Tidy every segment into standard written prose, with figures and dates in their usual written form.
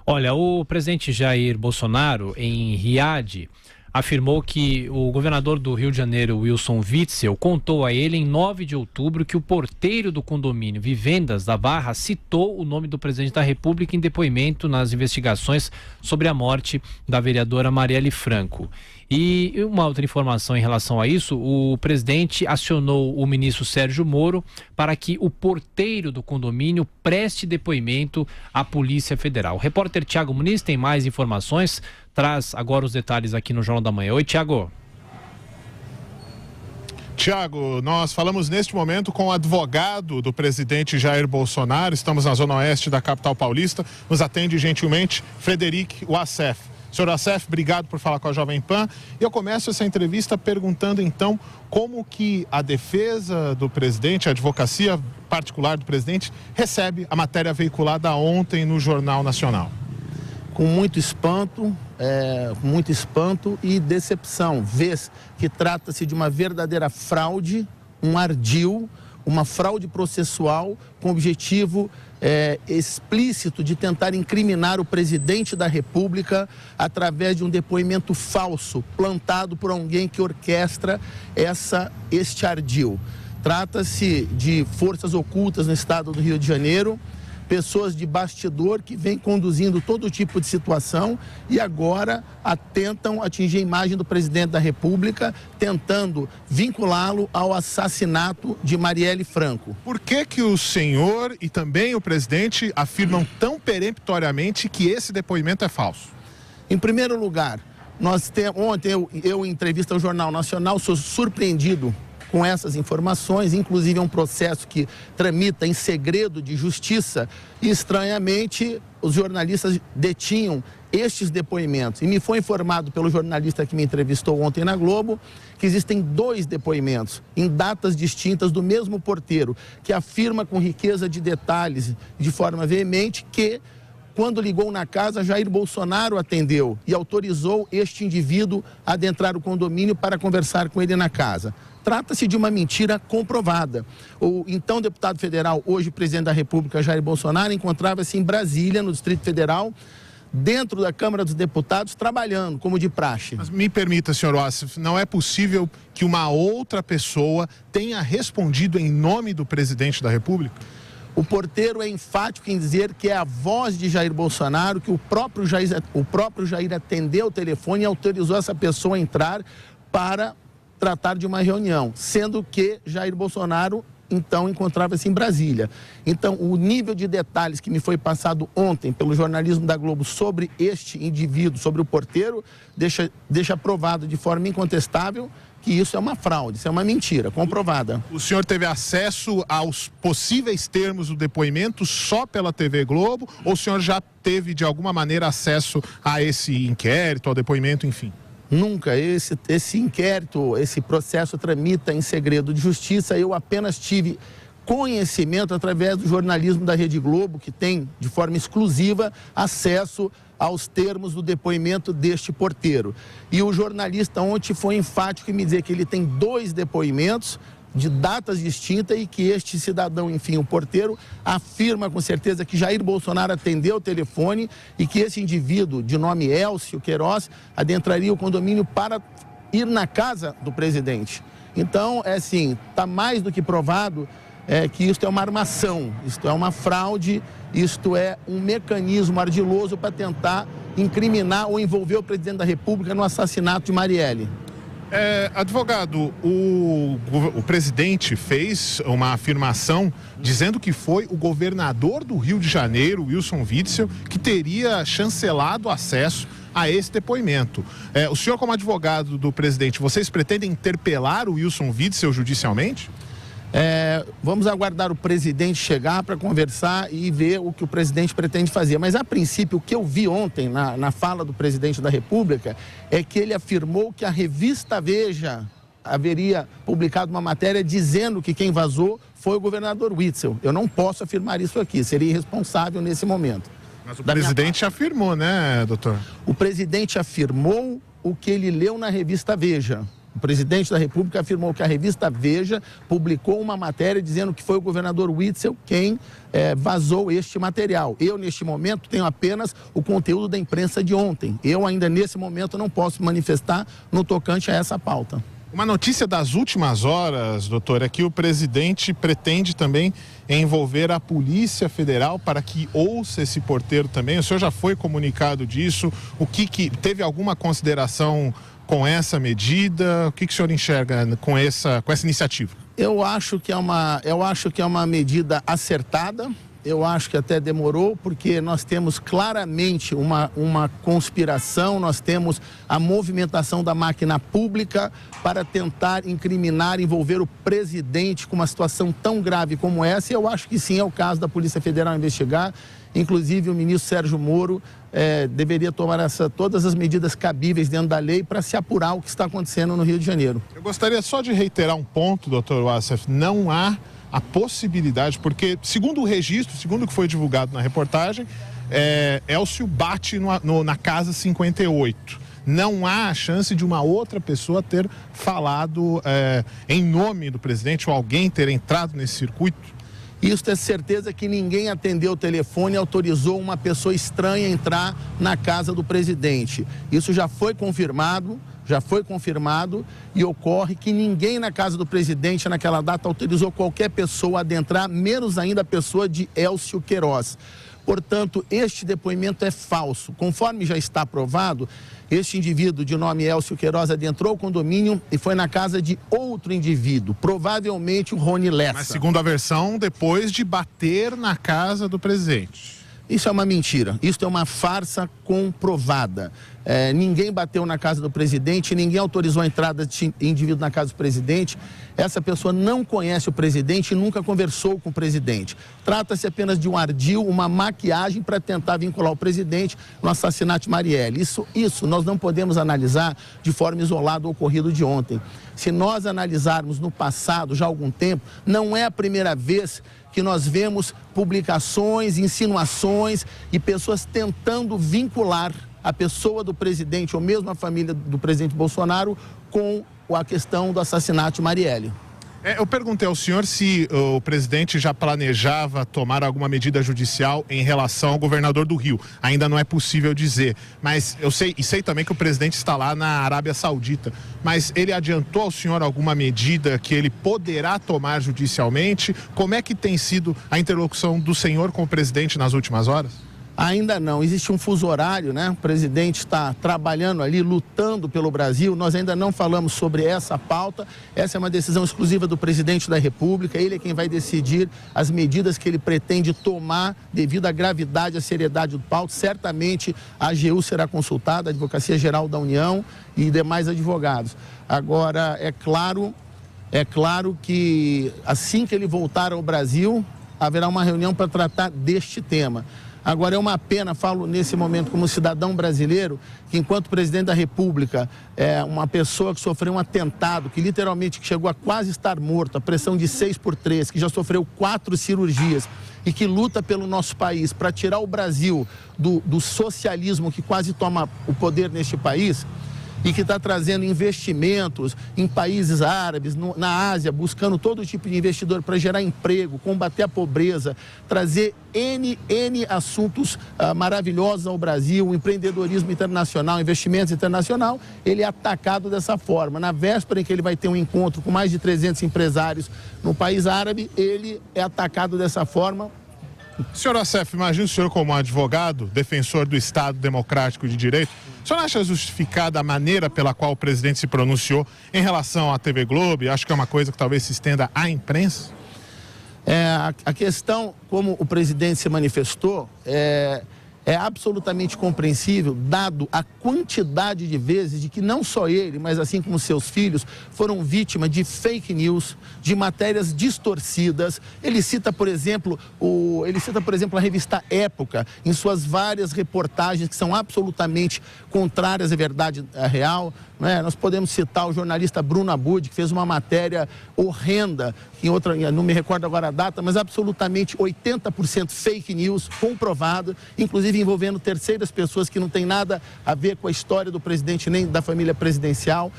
Olha, o presidente Jair Bolsonaro, em Riad, afirmou que o governador do Rio de Janeiro, Wilson Witzel, contou a ele em 9 de outubro que o porteiro do condomínio Vivendas da Barra citou o nome do presidente da República em depoimento nas investigações sobre a morte da vereadora Marielle Franco. E uma outra informação em relação a isso, o presidente acionou o ministro Sérgio Moro para que o porteiro do condomínio preste depoimento à Polícia Federal. O repórter Thiago Muniz tem mais informações, traz agora os detalhes aqui no Jornal da Manhã. Oi, Thiago. Tiago, nós falamos neste momento com o advogado do presidente Jair Bolsonaro. Estamos na zona oeste da capital paulista. Nos atende gentilmente Frederic Wassef. Senhor Wassef, obrigado por falar com a Jovem Pan. E eu começo essa entrevista perguntando então como que a defesa do presidente, a advocacia particular do presidente, recebe a matéria veiculada ontem no Jornal Nacional. Com muito espanto e decepção, vez que trata-se de uma verdadeira fraude, um ardil, uma fraude processual com objetivo explícito de tentar incriminar o presidente da República através de um depoimento falso, plantado por alguém que orquestra este ardil. Trata-se de forças ocultas no estado do Rio de Janeiro, pessoas de bastidor que vêm conduzindo todo tipo de situação e agora tentam atingir a imagem do presidente da República, tentando vinculá-lo ao assassinato de Marielle Franco. Por que que o senhor e também o presidente afirmam tão peremptoriamente que esse depoimento é falso? Em primeiro lugar, ontem eu em entrevista ao Jornal Nacional, sou surpreendido com essas informações, inclusive é um processo que tramita em segredo de justiça e, estranhamente, os jornalistas detinham estes depoimentos. E me foi informado pelo jornalista que me entrevistou ontem na Globo que existem 2 depoimentos em datas distintas do mesmo porteiro, que afirma com riqueza de detalhes, de forma veemente, que quando ligou na casa, Jair Bolsonaro atendeu e autorizou este indivíduo a adentrar o condomínio para conversar com ele na casa. Trata-se de uma mentira comprovada. O então deputado federal, hoje presidente da República, Jair Bolsonaro, encontrava-se em Brasília, no Distrito Federal, dentro da Câmara dos Deputados, trabalhando, como de praxe. Mas me permita, senhor Wassef, não é possível que uma outra pessoa tenha respondido em nome do presidente da República? O porteiro é enfático em dizer que é a voz de Jair Bolsonaro, que o próprio Jair atendeu o telefone e autorizou essa pessoa a entrar para tratar de uma reunião, sendo que Jair Bolsonaro, então, encontrava-se em Brasília. Então, o nível de detalhes que me foi passado ontem pelo jornalismo da Globo sobre este indivíduo, sobre o porteiro, deixa provado de forma incontestável que isso é uma fraude, isso é uma mentira, comprovada. O senhor teve acesso aos possíveis termos do depoimento só pela TV Globo, ou o senhor já teve, de alguma maneira, acesso a esse inquérito, ao depoimento, enfim? Nunca. Esse inquérito, esse processo tramita em segredo de justiça. Eu apenas tive conhecimento através do jornalismo da Rede Globo, que tem, de forma exclusiva, acesso aos termos do depoimento deste porteiro. E o jornalista ontem foi enfático em me dizer que ele tem 2 depoimentos de datas distintas e que este cidadão, enfim, o porteiro, afirma com certeza que Jair Bolsonaro atendeu o telefone e que esse indivíduo, de nome Elcio Queiroz, adentraria o condomínio para ir na casa do presidente. Então, está mais do que provado que isto é uma armação, isto é uma fraude, isto é um mecanismo ardiloso para tentar incriminar ou envolver o presidente da República no assassinato de Marielle. Advogado, o presidente fez uma afirmação dizendo que foi o governador do Rio de Janeiro, Wilson Witzel, que teria chancelado o acesso a esse depoimento. O senhor, como advogado do presidente, vocês pretendem interpelar o Wilson Witzel judicialmente? Vamos aguardar o presidente chegar para conversar e ver o que o presidente pretende fazer. Mas, a princípio, o que eu vi ontem na fala do presidente da República é que ele afirmou que a revista Veja haveria publicado uma matéria dizendo que quem vazou foi o governador Witzel. Eu não posso afirmar isso aqui, seria irresponsável nesse momento. Mas o presidente afirmou, né, doutor? O presidente afirmou o que ele leu na revista Veja. O presidente da República afirmou que a revista Veja publicou uma matéria dizendo que foi o governador Witzel quem vazou este material. Eu, neste momento, tenho apenas o conteúdo da imprensa de ontem. Eu, ainda nesse momento, não posso manifestar no tocante a essa pauta. Uma notícia das últimas horas, doutor, é que o presidente pretende também envolver a Polícia Federal para que ouça esse porteiro também. O senhor já foi comunicado disso? Teve alguma consideração com essa medida? O que o senhor enxerga com essa iniciativa? Eu acho que é uma medida acertada. Eu acho que até demorou, porque nós temos claramente uma conspiração, nós temos a movimentação da máquina pública para tentar incriminar, envolver o presidente com uma situação tão grave como essa. E eu acho que sim, é o caso da Polícia Federal investigar. Inclusive, o ministro Sérgio Moro deveria tomar todas as medidas cabíveis dentro da lei para se apurar o que está acontecendo no Rio de Janeiro. Eu gostaria só de reiterar um ponto, doutor Wassef, não há a possibilidade, porque segundo o registro, segundo o que foi divulgado na reportagem, Elcio bate na casa 58. Não há a chance de uma outra pessoa ter falado em nome do presidente ou alguém ter entrado nesse circuito? Isso é certeza que ninguém atendeu o telefone e autorizou uma pessoa estranha a entrar na casa do presidente. Isso já foi confirmado e ocorre que ninguém na casa do presidente naquela data autorizou qualquer pessoa a adentrar, menos ainda a pessoa de Elcio Queiroz. Portanto, este depoimento é falso. Conforme já está provado, este indivíduo de nome Elcio Queiroz adentrou o condomínio e foi na casa de outro indivíduo, provavelmente o Rony Lessa. Mas segundo a versão, depois de bater na casa do presidente. Isso é uma mentira, isso é uma farsa comprovada. Ninguém bateu na casa do presidente, ninguém autorizou a entrada de indivíduo na casa do presidente. Essa pessoa não conhece o presidente e nunca conversou com o presidente. Trata-se apenas de um ardil, uma maquiagem para tentar vincular o presidente no assassinato de Marielle. Isso nós não podemos analisar de forma isolada o ocorrido de ontem. Se nós analisarmos no passado, já há algum tempo, não é a primeira vez que nós vemos publicações, insinuações e pessoas tentando vincular a pessoa do presidente ou mesmo a família do presidente Bolsonaro com a questão do assassinato de Marielle. Eu perguntei ao senhor se o presidente já planejava tomar alguma medida judicial em relação ao governador do Rio. Ainda não é possível dizer, mas eu sei também que o presidente está lá na Arábia Saudita. Mas ele adiantou ao senhor alguma medida que ele poderá tomar judicialmente? Como é que tem sido a interlocução do senhor com o presidente nas últimas horas? Ainda não, existe um fuso horário, né? O presidente está trabalhando ali, lutando pelo Brasil. Nós ainda não falamos sobre essa pauta. Essa é uma decisão exclusiva do presidente da República. Ele é quem vai decidir as medidas que ele pretende tomar devido à gravidade e à seriedade do pauta. Certamente a AGU será consultada, a Advocacia Geral da União e demais advogados. Agora, é claro que assim que ele voltar ao Brasil, haverá uma reunião para tratar deste tema. Agora, é uma pena, falo nesse momento como cidadão brasileiro, que enquanto presidente da República, uma pessoa que sofreu um atentado, que literalmente chegou a quase estar morto, a pressão de 6/3, que já sofreu 4 cirurgias e que luta pelo nosso país para tirar o Brasil do socialismo que quase toma o poder neste país, e que está trazendo investimentos em países árabes, na Ásia, buscando todo tipo de investidor para gerar emprego, combater a pobreza, trazer N assuntos maravilhosos ao Brasil, o empreendedorismo internacional, investimentos internacional, ele é atacado dessa forma. Na véspera em que ele vai ter um encontro com mais de 300 empresários no país árabe, ele é atacado dessa forma. Senhor Wassef, imagina o senhor como advogado, defensor do Estado Democrático de Direito, o senhor acha justificada a maneira pela qual o presidente se pronunciou em relação à TV Globo? Acho que é uma coisa que talvez se estenda à imprensa? A questão, como o presidente se manifestou, é absolutamente compreensível, dado a quantidade de vezes de que não só ele, mas assim como seus filhos, foram vítimas de fake news, de matérias distorcidas. Ele cita, por exemplo, a revista Época, em suas várias reportagens que são absolutamente contrárias à verdade real. Nós podemos citar o jornalista Bruno Abud, que fez uma matéria horrenda, não me recordo agora a data, mas absolutamente 80% fake news, comprovado, inclusive envolvendo terceiras pessoas que não tem nada a ver com a história do presidente nem da família presidencial.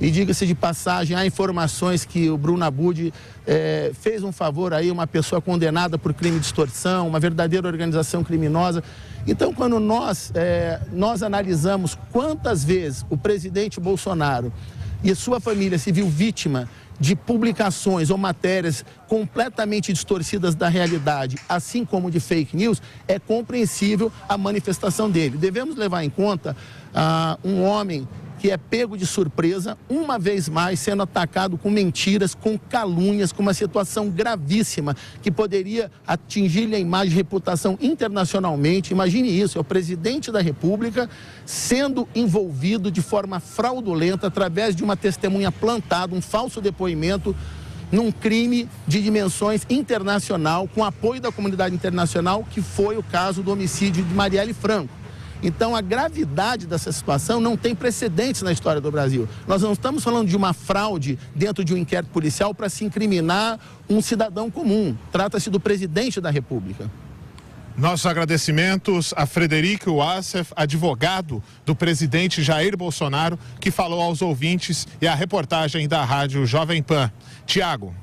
E diga-se de passagem, há informações que o Bruno Abud fez um favor aí, uma pessoa condenada por crime de extorsão, uma verdadeira organização criminosa. Então, quando nós analisamos quantas vezes o presidente Bolsonaro e a sua família se viu vítima de publicações ou matérias completamente distorcidas da realidade, assim como de fake news, é compreensível a manifestação dele. Devemos levar em conta um homem que é pego de surpresa, uma vez mais sendo atacado com mentiras, com calúnias, com uma situação gravíssima que poderia atingir-lhe a imagem e reputação internacionalmente. Imagine isso, é o presidente da República sendo envolvido de forma fraudulenta através de uma testemunha plantada, um falso depoimento, num crime de dimensões internacional, com apoio da comunidade internacional, que foi o caso do homicídio de Marielle Franco. Então, a gravidade dessa situação não tem precedentes na história do Brasil. Nós não estamos falando de uma fraude dentro de um inquérito policial para se incriminar um cidadão comum. Trata-se do presidente da República. Nossos agradecimentos a Frederic Wassef, advogado do presidente Jair Bolsonaro, que falou aos ouvintes, e a reportagem da Rádio Jovem Pan. Tiago.